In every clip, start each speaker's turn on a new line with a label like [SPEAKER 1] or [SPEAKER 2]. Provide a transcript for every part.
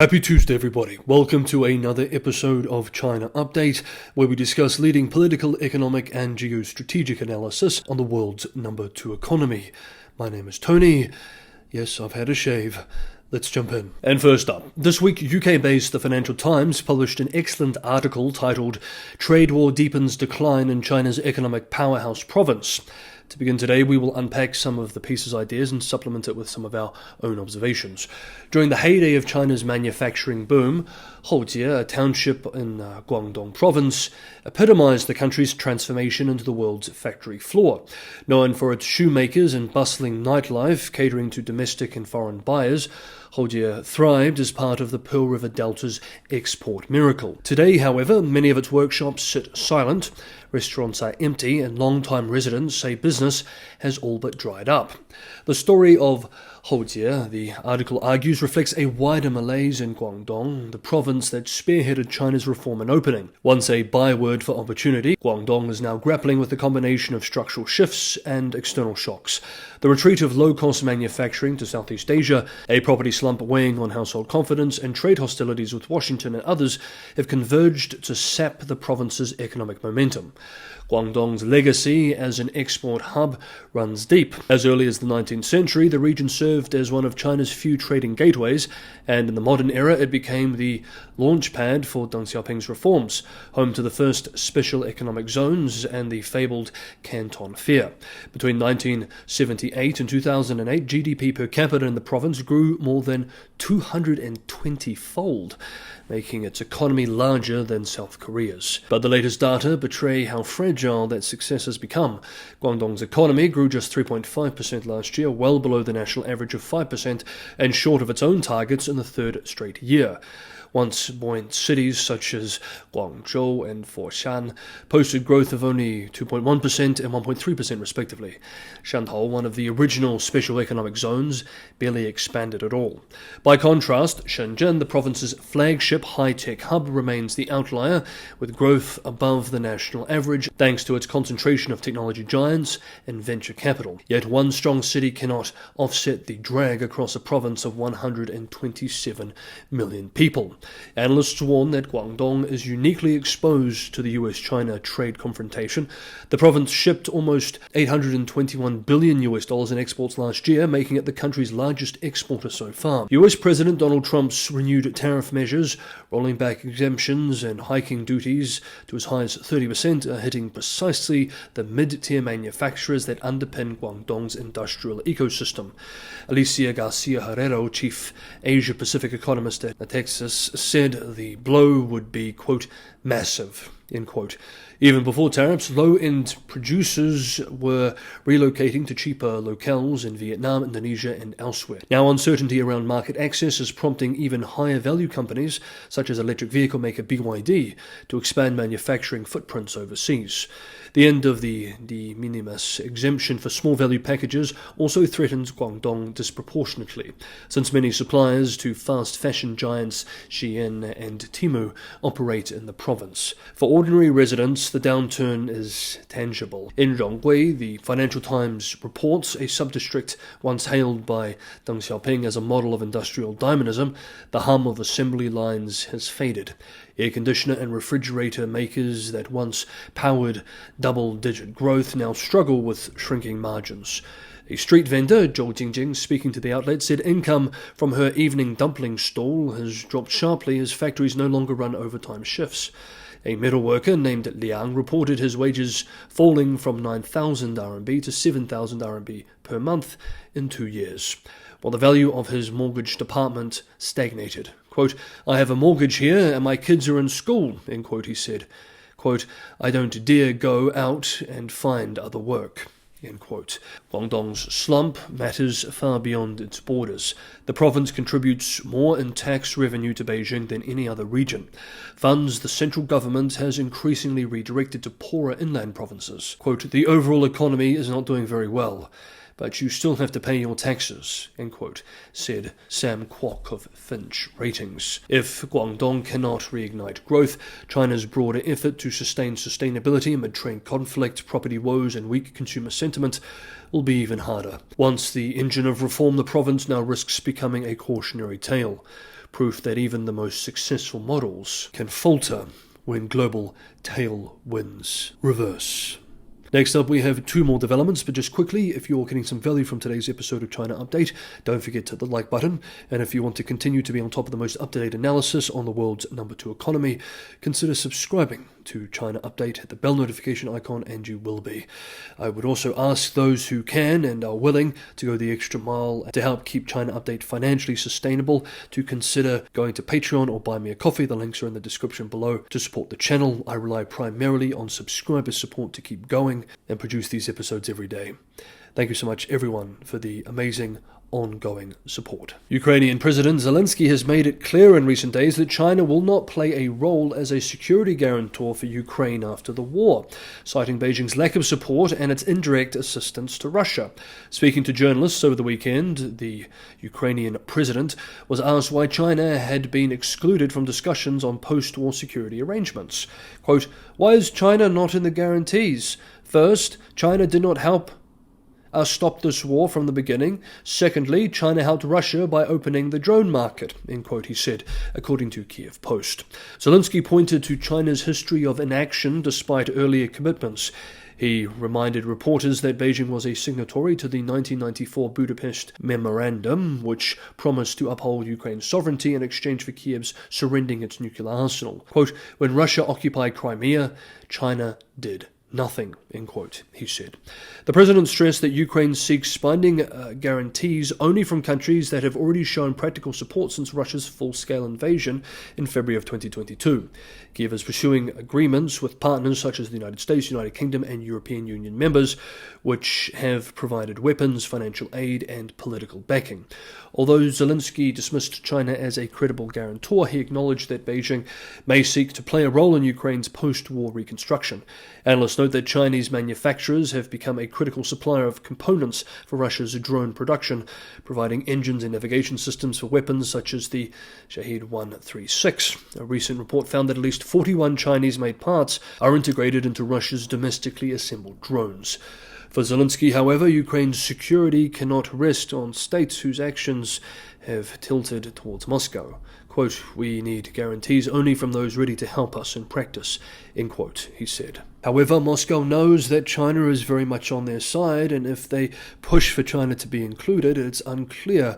[SPEAKER 1] Happy Tuesday, everybody. Welcome to another episode of China Update, where we discuss leading political, economic, and geostrategic analysis on the world's number 2 economy. My name is Tony. Yes, I've had a shave. Let's jump in. And first up, this week UK-based The Financial Times published an excellent article titled "Trade War Deepens Decline in China's Economic Powerhouse Province." To begin today, we will unpack some of the piece's ideas and supplement it with some of our own observations. During the heyday of China's manufacturing boom, Houjie, a township in Guangdong province, epitomized the country's transformation into the world's factory floor. Known for its shoemakers and bustling nightlife, catering to domestic and foreign buyers, Houjie thrived as part of the Pearl River Delta's export miracle. Today, however, many of its workshops sit silent, restaurants are empty, and long-time residents say business has all but dried up. The story of Houjie, the article argues, reflects a wider malaise in Guangdong, the province that spearheaded China's reform and opening. Once a byword for opportunity, Guangdong is now grappling with a combination of structural shifts and external shocks. The retreat of low-cost manufacturing to Southeast Asia, a property slump weighing on household confidence, and trade hostilities with Washington and others have converged to sap the province's economic momentum. Guangdong's legacy as an export hub runs deep. As early as the 19th century, the region served as one of China's few trading gateways, and in the modern era it became the launchpad for Deng Xiaoping's reforms, home to the first special economic zones and the fabled Canton Fair. Between 1978 and 2008, GDP per capita in the province grew more than 220-fold, making its economy larger than South Korea's. But the latest data betray how fragile that success has become. Guangdong's economy grew just 3.5% last year, well below the national average of 5%, and short of its own targets in the third straight year. Once buoyant cities such as Guangzhou and Foshan posted growth of only 2.1% and 1.3% respectively. Shantou, one of the original special economic zones, barely expanded at all. By contrast, Shenzhen, the province's flagship high-tech hub, remains the outlier, with growth above the national average thanks to its concentration of technology giants and venture capital. Yet one strong city cannot offset the drag across a province of 127 million people. Analysts warn that Guangdong is uniquely exposed to the US-China trade confrontation. The province shipped almost $821 billion in exports last year, making it the country's largest exporter so far. US President Donald Trump's renewed tariff measures, rolling back exemptions and hiking duties to as high as 30%, are hitting precisely the mid-tier manufacturers that underpin Guangdong's industrial ecosystem. Alicia Garcia Herrero, chief Asia-Pacific economist at Texas, said the blow would be, quote, massive, end quote. Even before tariffs, low-end producers were relocating to cheaper locales in Vietnam, Indonesia, and elsewhere. Now uncertainty around market access is prompting even higher-value companies, such as electric vehicle maker BYD, to expand manufacturing footprints overseas. The end of the de minimis exemption for small-value packages also threatens Guangdong disproportionately, since many suppliers to fast-fashion giants Shein and Temu operate in the province. For ordinary residents, the downturn is tangible. In Ronghui, the Financial Times reports, a sub-district once hailed by Deng Xiaoping as a model of industrial dynamism, the hum of assembly lines has faded. Air conditioner and refrigerator makers that once powered double-digit growth now struggle with shrinking margins. A street vendor, Zhou Jingjing, speaking to the outlet, said income from her evening dumpling stall has dropped sharply as factories no longer run overtime shifts. A metal worker named Liang reported his wages falling from 9,000 RMB to 7,000 RMB per month in 2 years, while the value of his mortgaged apartment stagnated. Quote, "I have a mortgage here and my kids are in school," end quote, he said. Quote, "I don't dare go out and find other work." End quote. Guangdong's slump matters far beyond its borders. The province contributes more in tax revenue to Beijing than any other region. Funds the central government has increasingly redirected to poorer inland provinces. Quote, "The overall economy is not doing very well, but you still have to pay your taxes," end quote, said Sam Kwok of Finch Ratings. If Guangdong cannot reignite growth, China's broader effort to sustain sustainability amid trade conflict, property woes, and weak consumer sentiment will be even harder. Once the engine of reform, the province now risks becoming a cautionary tale. proof that even the most successful models can falter when global tailwinds reverse. Next up, we have two more developments, but just quickly, if you're getting some value from today's episode of China Update, don't forget to hit the like button, and if you want to continue to be on top of the most up-to-date analysis on the world's number 2 economy, consider subscribing to China Update, hit the bell notification icon, and you will be. I would also ask those who can and are willing to go the extra mile to help keep China Update financially sustainable to consider going to Patreon or Buy Me a Coffee. The links are in the description below to support the channel. I rely primarily on subscriber support to keep going and produce these episodes every day. Thank you so much, everyone, for the amazing ongoing support. Ukrainian President Zelensky has made it clear in recent days that China will not play a role as a security guarantor for Ukraine after the war, citing Beijing's lack of support and its indirect assistance to Russia. Speaking to journalists over the weekend, the Ukrainian president was asked why China had been excluded from discussions on post-war security arrangements. Quote, "Why is China not in the guarantees? First, China did not help us stop this war from the beginning. Secondly, China helped Russia by opening the drone market," end quote, he said, according to Kiev Post. Zelensky pointed to China's history of inaction despite earlier commitments. He reminded reporters that Beijing was a signatory to the 1994 Budapest Memorandum, which promised to uphold Ukraine's sovereignty in exchange for Kiev's surrendering its nuclear arsenal. Quote, "When Russia occupied Crimea, China did nothing," end quote, he said. The president stressed that Ukraine seeks binding guarantees only from countries that have already shown practical support since Russia's full-scale invasion in February of 2022. Kiev is pursuing agreements with partners such as the United States, United Kingdom, and European Union members, which have provided weapons, financial aid, and political backing. Although Zelensky dismissed China as a credible guarantor, he acknowledged that Beijing may seek to play a role in Ukraine's post-war reconstruction. Analysts note that Chinese manufacturers have become a critical supplier of components for Russia's drone production, providing engines and navigation systems for weapons such as the Shahed 136. A recent report found that at least 41 Chinese-made parts are integrated into Russia's domestically assembled drones. For Zelensky, however, Ukraine's security cannot rest on states whose actions have tilted towards Moscow. Quote, "We need guarantees only from those ready to help us in practice," end quote, he said. However, Moscow knows that China is very much on their side, and if they push for China to be included, it's unclear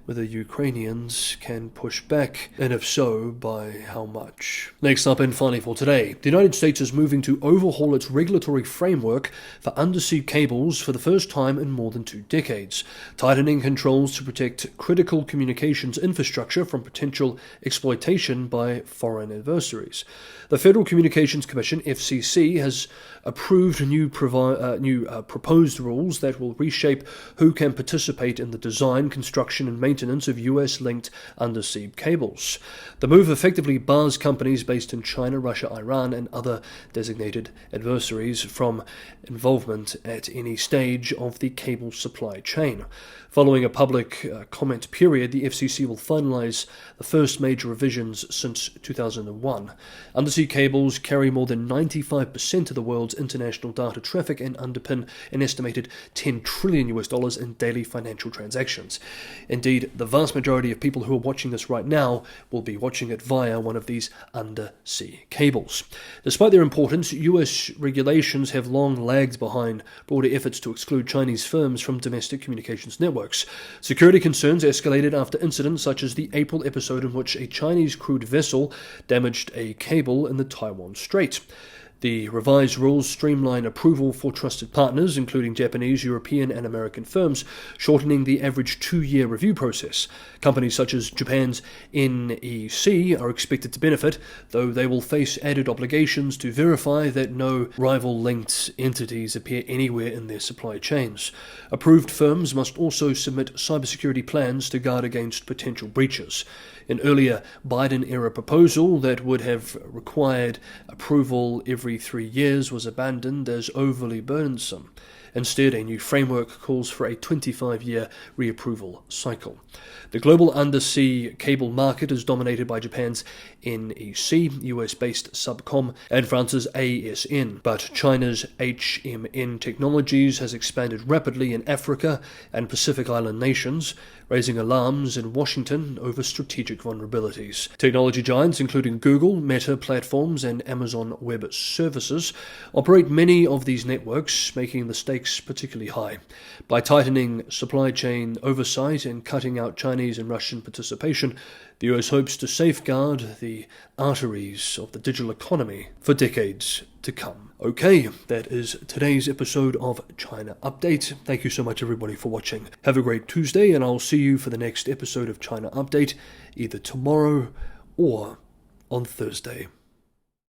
[SPEAKER 1] whether Ukrainians can push back, and if so, by how much. Next up, and finally for today, the United States is moving to overhaul its regulatory framework for undersea cables for the first time in more than 2 decades, tightening controls to protect critical communications infrastructure from potential exploitation by foreign adversaries. The Federal Communications Commission, FCC, has approved new proposed rules that will reshape who can participate in the design, construction, and maintenance of US-linked undersea cables. The move effectively bars companies based in China, Russia, Iran, and other designated adversaries from involvement at any stage of the cable supply chain. Following a public comment period, the FCC will finalize the first major revisions since 2001. Undersea cables carry more than 95% of the world's international data traffic and underpin an estimated $10 trillion in daily financial transactions. Indeed, the vast majority of people who are watching this right now will be watching it via one of these undersea cables. Despite their importance, US regulations have long lagged behind broader efforts to exclude Chinese firms from domestic communications networks. Security concerns escalated after incidents such as the April episode in which a Chinese crewed vessel damaged a cable in the Taiwan Strait. The revised rules streamline approval for trusted partners, including Japanese, European, and American firms, shortening the average 2-year review process. Companies such as Japan's NEC are expected to benefit, though they will face added obligations to verify that no rival-linked entities appear anywhere in their supply chains. Approved firms must also submit cybersecurity plans to guard against potential breaches. An earlier Biden-era proposal that would have required approval every 3 years was abandoned as overly burdensome. Instead, a new framework calls for a 25-year reapproval cycle. The global undersea cable market is dominated by Japan's NEC, US-based Subcom, and France's ASN, but China's HMN Technologies has expanded rapidly in Africa and Pacific Island nations, raising alarms in Washington over strategic vulnerabilities. Technology giants including Google, Meta Platforms, and Amazon Web Services operate many of these networks, making the stakes particularly high. By tightening supply chain oversight and cutting out Chinese and Russian participation, the US hopes to safeguard the arteries of the digital economy for decades to come. Okay, that is today's episode of China Update. Thank you so much everybody for watching. Have a great Tuesday, and I'll see you for the next episode of China Update either tomorrow or on Thursday.